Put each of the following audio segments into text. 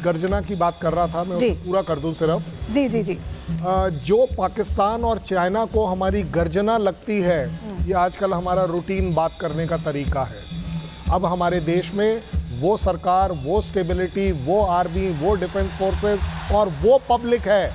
गर्जना की बात कर रहा था, मैं जी। उसको पूरा कर दूं सिर्फ। जी जी जी। जो पाकिस्तान और चाइना को हमारी गर्जना लगती है, ये आजकल हमारा रूटीन बात करने का तरीका है। अब हमारे देश में वो सरकार, वो स्टेबिलिटी, वो आर्मी, वो डिफेंस फोर्सेस और वो पब्लिक है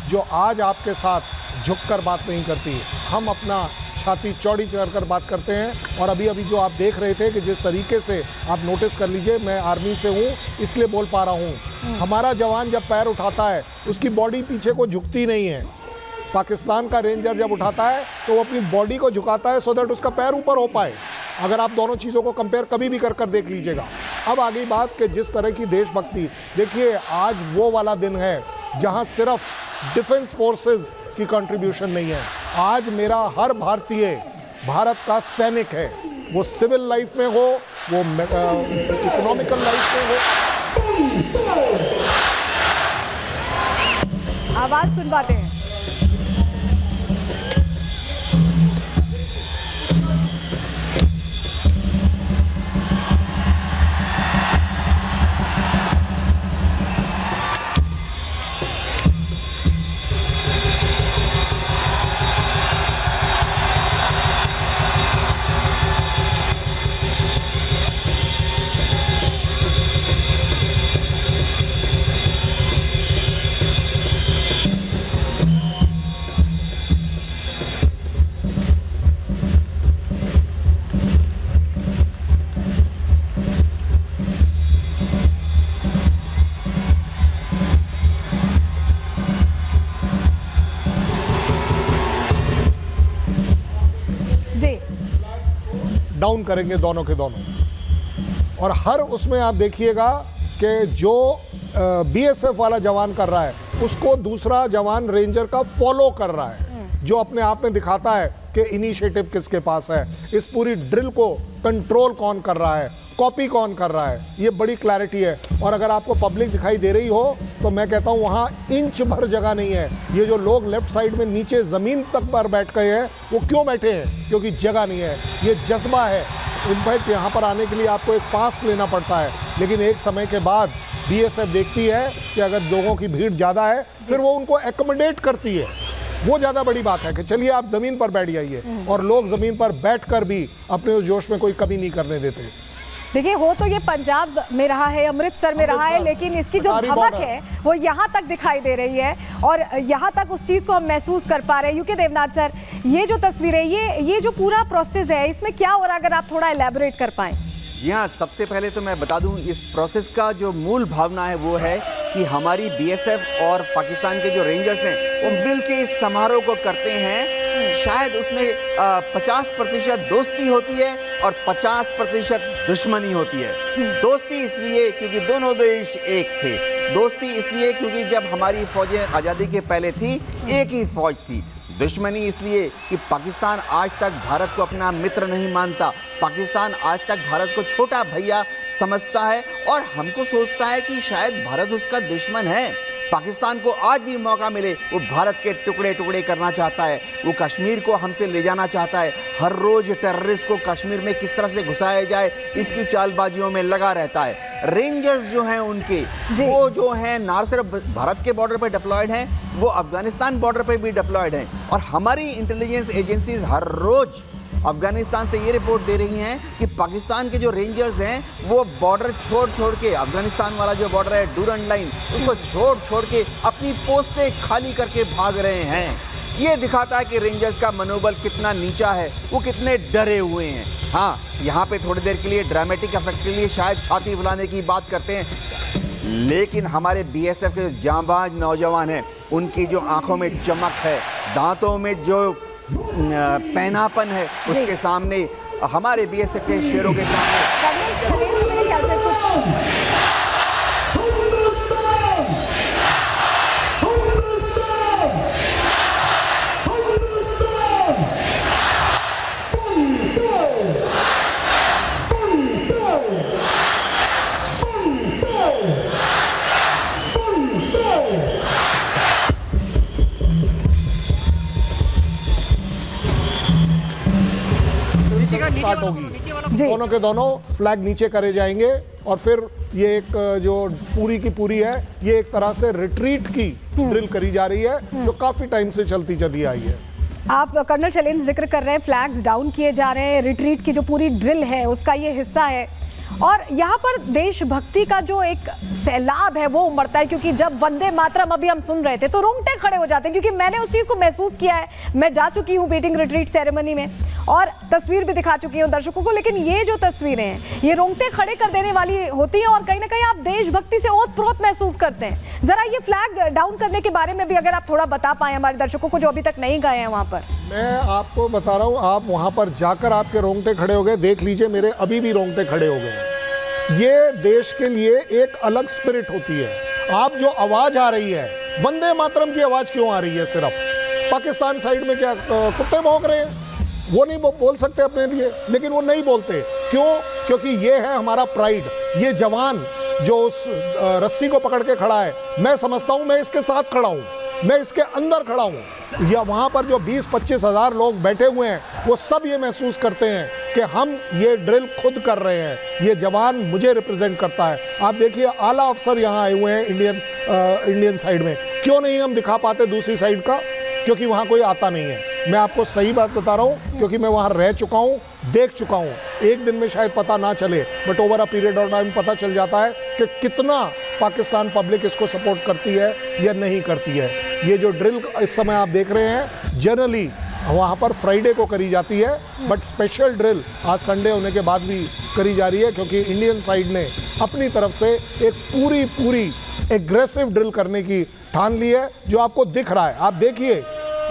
जो आज आपके साथ झुककर बात नहीं करती। हम अपना छाती चौड़ी कर बात करते हैं। और अभी अभी जो आप देख रहे थे कि जिस तरीके से आप नोटिस कर लीजिए, मैं आर्मी से हूँ इसलिए बोल पा रहा हूँ, हमारा जवान जब पैर उठाता है उसकी बॉडी पीछे को झुकती नहीं है। पाकिस्तान का रेंजर जब उठाता है तो वो अपनी बॉडी को झुकाता है सो दैट उसका पैर ऊपर हो पाए। अगर आप दोनों चीज़ों को कंपेयर कभी भी कर देख लीजिएगा। अब आ गई बात कि जिस तरह की देशभक्ति, देखिए आज वो वाला दिन है जहाँ सिर्फ डिफेंस फोर्सेस की कंट्रीब्यूशन नहीं है। आज मेरा हर भारतीय भारत का सैनिक है, वो सिविल लाइफ में हो, वो इकोनॉमिकल लाइफ में हो। आवाज सुनवाते हैं। डाउन करेंगे दोनों के दोनों। और हर उसमें आप देखिएगा कि जो बीएसएफ वाला जवान कर रहा है उसको दूसरा जवान रेंजर का फॉलो कर रहा है, जो अपने आप में दिखाता है कि इनिशिएटिव किसके पास है, इस पूरी ड्रिल को कंट्रोल कौन कर रहा है, कॉपी कौन कर रहा है, ये बड़ी क्लैरिटी है। और अगर आपको पब्लिक दिखाई दे रही हो तो मैं कहता हूँ वहाँ इंच भर जगह नहीं है। ये जो लोग लेफ्ट साइड में नीचे ज़मीन तक पर बैठ गए हैं वो क्यों बैठे हैं? क्योंकि जगह नहीं है। ये जज्बा है। इनफैक्ट यहाँ पर आने के लिए आपको एक पास लेना पड़ता है, लेकिन एक समय के बाद बीएसएफ देखती है कि अगर लोगों की भीड़ ज़्यादा है फिर वो उनको एकोमोडेट करती है। वो ज़्यादा बड़ी बात है कि चलिए आप ज़मीन पर बैठ जाइए, और लोग ज़मीन पर बैठकर भी अपने उस जोश में कोई कमी नहीं करने देते। देखिए, हो तो ये पंजाब में रहा है, अमृतसर में रहा है, लेकिन इसकी जो धमक है वो यहाँ तक दिखाई दे रही है और यहाँ तक उस चीज़ को हम महसूस कर पा रहे हैं। यूके देवनाथ सर, ये जो तस्वीरें, ये जो पूरा प्रोसेस है, इसमें क्या हो रहा है, अगर आप थोड़ा एलैबोरेट कर पाएं। जी हाँ, सबसे पहले तो मैं बता दूं, इस प्रोसेस का जो मूल भावना है वो है कि हमारी बीएसएफ और पाकिस्तान के जो रेंजर्स हैं वो मिलके इस समारोह को करते हैं। शायद उसमें 50% दोस्ती होती है और 50% दुश्मनी होती है। दोस्ती इसलिए क्योंकि दोनों देश एक थे, दोस्ती इसलिए क्योंकि जब हमारी फौजें आज़ादी के पहले थी एक ही फौज थी। दुश्मनी इसलिए कि पाकिस्तान आज तक भारत को अपना मित्र नहीं मानता, पाकिस्तान आज तक भारत को छोटा भैया समझता है और हमको सोचता है कि शायद भारत उसका दुश्मन है। पाकिस्तान को आज भी मौका मिले वो भारत के टुकड़े टुकड़े करना चाहता है, वो कश्मीर को हमसे ले जाना चाहता है। हर रोज टेररिस्ट को कश्मीर में किस तरह से घुसाया जाए इसकी चालबाजियों में लगा रहता है। रेंजर्स जो हैं उनके, वो जो हैं ना सिर्फ भारत के बॉर्डर पर डिप्लॉयड हैं, वो अफगानिस्तान बॉर्डर पर भी डिप्लॉयड हैं। और हमारी इंटेलिजेंस एजेंसीज हर रोज अफगानिस्तान से ये रिपोर्ट दे रही हैं कि पाकिस्तान के जो रेंजर्स हैं वो बॉर्डर छोड़ के, अफगानिस्तान वाला जो बॉर्डर है डूरन लाइन, उसको छोड़ के अपनी पोस्टें खाली करके भाग रहे हैं। ये दिखाता है कि रेंजर्स का मनोबल कितना नीचा है, वो कितने डरे हुए हैं। हाँ, यहाँ पे थोड़ी देर के लिए ड्रामेटिक इफेक्ट के लिए शायद छाती फुलाने की बात करते हैं, लेकिन हमारे बीएसएफ के जांबाज नौजवान हैं, उनकी जो आंखों में चमक है, दांतों में जो पैनापन है, उसके सामने, हमारे बीएसएफ के शेरों के सामने मेरे ख्याल से कुछ स्टार्ट स्टार्ट होगी, जी। दोनों के दोनों फ्लैग नीचे करे जाएंगे और फिर ये एक जो पूरी की पूरी है, ये एक तरह से रिट्रीट की ड्रिल करी जा रही है जो काफी टाइम से चलती चली आई है। आप कर्नल शैलेंद्र जिक्र कर रहे हैं फ्लैग्स डाउन किए जा रहे हैं, रिट्रीट की जो पूरी ड्रिल है उसका ये हिस्सा है और यहाँ पर देशभक्ति का जो एक सैलाब है वो उमड़ता है, क्योंकि जब वंदे मातरम अभी हम सुन रहे थे तो रोंगटे खड़े हो जाते हैं, क्योंकि मैंने उस चीज़ को महसूस किया है। मैं जा चुकी हूँ बीटिंग रिट्रीट सेरेमनी में और तस्वीर भी दिखा चुकी हूँ दर्शकों को, लेकिन ये जो तस्वीरें हैं ये रोंगटे खड़े कर देने वाली होती हैं और कहीं ना कहीं आप देशभक्ति से ओत-प्रोत महसूस करते हैं। ज़रा ये फ्लैग डाउन करने के बारे में भी अगर आप थोड़ा बता पाएँ हमारे दर्शकों को जो अभी तक नहीं गए हैं वहाँ पर। मैं आपको बता रहा हूँ, आप वहाँ पर जाकर आपके रोंगटे खड़े हो गए, देख लीजिए मेरे अभी भी रोंगटे खड़े हो गए। ये देश के लिए एक अलग स्पिरिट होती है। आप जो आवाज आ रही है, वंदे मातरम की आवाज क्यों आ रही है? सिर्फ पाकिस्तान साइड में क्या कुत्ते भौंक रहे हैं? वो नहीं बोल सकते अपने लिए, लेकिन वो नहीं बोलते क्यों? क्योंकि ये है हमारा प्राइड। ये जवान जो उस रस्सी को पकड़ के खड़ा है, मैं समझता हूँ मैं इसके साथ खड़ा हूँ, मैं इसके अंदर खड़ा हूँ। या वहाँ पर जो 20-25 हज़ार लोग बैठे हुए हैं वो सब ये महसूस करते हैं कि हम ये ड्रिल खुद कर रहे हैं, ये जवान मुझे रिप्रेजेंट करता है। आप देखिए आला अफसर यहाँ आए हुए हैं इंडियन साइड में, क्यों नहीं हम दिखा पाते दूसरी साइड का? क्योंकि वहाँ कोई आता नहीं है। मैं आपको सही बात बता रहा हूँ, क्योंकि मैं वहाँ रह चुका हूँ, देख चुका हूँ। एक दिन में शायद पता ना चले, but over a period of time पता चल जाता है कि कितना पाकिस्तान पब्लिक इसको सपोर्ट करती है या नहीं करती है। ये जो ड्रिल इस समय आप देख रहे हैं, जनरली वहाँ पर फ्राइडे को करी जाती है, बट स्पेशल ड्रिल आज संडे होने के बाद भी करी जा रही है, क्योंकि इंडियन साइड ने अपनी तरफ से एक पूरी एग्रेसिव ड्रिल करने की ठान ली है, जो आपको दिख रहा है। आप देखिए,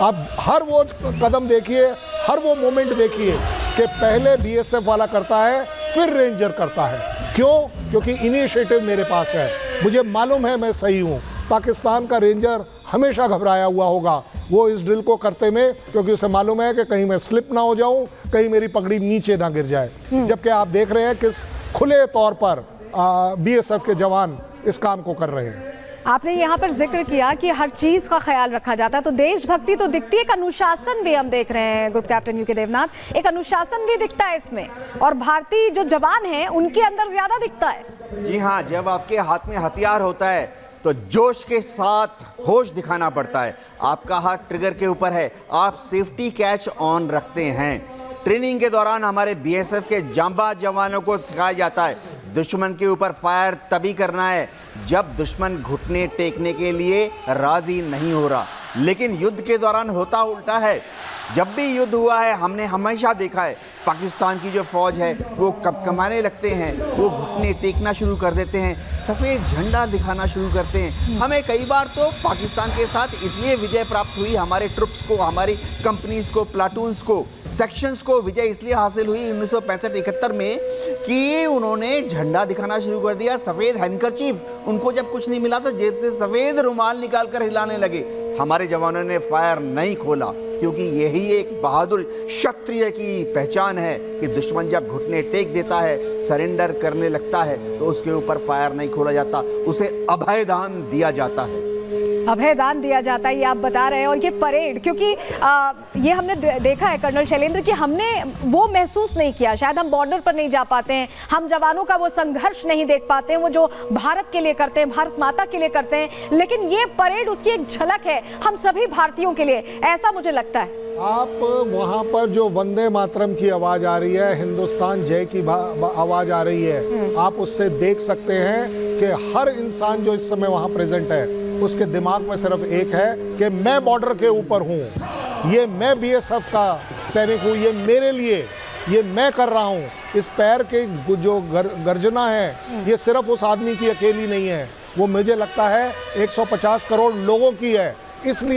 आप हर वो कदम देखिए, हर वो मोमेंट देखिए कि पहले बीएसएफ वाला करता है, फिर रेंजर करता है। क्यों? क्योंकि इनिशिएटिव मेरे पास है, मुझे मालूम है मैं सही हूँ। पाकिस्तान का रेंजर हमेशा घबराया हुआ होगा वो इस ड्रिल को करते में, क्योंकि उसे मालूम है कि कहीं मैं स्लिप ना हो जाऊं, कहीं मेरी पगड़ी नीचे ना गिर जाए। जबकि आप देख रहे हैं किस खुले तौर पर बीएसएफ के जवान इस काम को कर रहे हैं। आपने यहाँ पर जिक्र किया कि हर चीज़ का ख्याल रखा जाता है, तो देशभक्ति तो दिखती है, एक अनुशासन भी हम देख रहे हैं ग्रुप कैप्टन यूके देवनाथ, एक अनुशासन भी दिखता है इसमें, और भारतीय जो जवान हैं उनके अंदर ज़्यादा दिखता है। जी हाँ, जब आपके हाथ में हथियार होता है तो जोश के साथ होश दिखाना पड़ता है। आपका हाथ ट्रिगर के ऊपर है, आप सेफ्टी कैच ऑन रखते हैं। ट्रेनिंग के दौरान हमारे बीएसएफ के जांबाज जवानों को सिखाया जाता है दुश्मन के ऊपर फायर तभी करना है जब दुश्मन घुटने टेकने के लिए राजी नहीं हो रहा। लेकिन युद्ध के दौरान होता उल्टा है। जब भी युद्ध हुआ है हमने हमेशा देखा है पाकिस्तान की जो फौज है वो कमाने लगते हैं, वो घुटने टेकना शुरू कर देते हैं, सफ़ेद झंडा दिखाना शुरू करते हैं। हमें कई बार तो पाकिस्तान के साथ इसलिए विजय प्राप्त हुई, हमारे ट्रुप्स को, हमारी कंपनीज़ को, प्लाटून्स को, सेक्शंस को विजय इसलिए हासिल हुई 1965-71 में कि उन्होंने झंडा दिखाना शुरू कर दिया, सफ़ेद हैंडकरचीफ। उनको जब कुछ नहीं मिला तो जेब से सफ़ेद रुमाल निकाल कर हिलाने लगे। हमारे जवानों ने फायर नहीं खोला, क्योंकि यही एक बहादुर क्षत्रिय की पहचान है कि दुश्मन जब घुटने टेक देता है, सरेंडर करने लगता है, तो उसके ऊपर फायर नहीं खोला जाता, उसे अभयदान दिया जाता है। अभयदान दिया जाता है, ये आप बता रहे हैं। और ये परेड, क्योंकि ये हमने देखा है कर्नल शैलेंद्र कि हमने वो महसूस नहीं किया, शायद हम बॉर्डर पर नहीं जा पाते हैं, हम जवानों का वो संघर्ष नहीं देख पाते हैं, वो जो भारत के लिए करते हैं, भारत माता के लिए करते हैं। लेकिन ये परेड उसकी एक झलक है हम सभी भारतीयों के लिए, ऐसा मुझे लगता है। आप वहाँ पर जो वंदे मातरम की आवाज़ आ रही है, हिंदुस्तान जय की आवाज़ आ रही है, आप उससे देख सकते हैं कि हर इंसान जो इस समय वहाँ प्रेजेंट है उसके दिमाग में सिर्फ एक है कि मैं बॉर्डर के ऊपर हूँ, ये मैं बीएसएफ का सैनिक हूँ, ये मेरे लिए, ये मैं कर रहा हूँ। इस पैर के जो गर्जना है ये सिर्फ उस आदमी की अकेली नहीं है, वो मुझे लगता है 150 करोड़ लोगों की है। इसलिए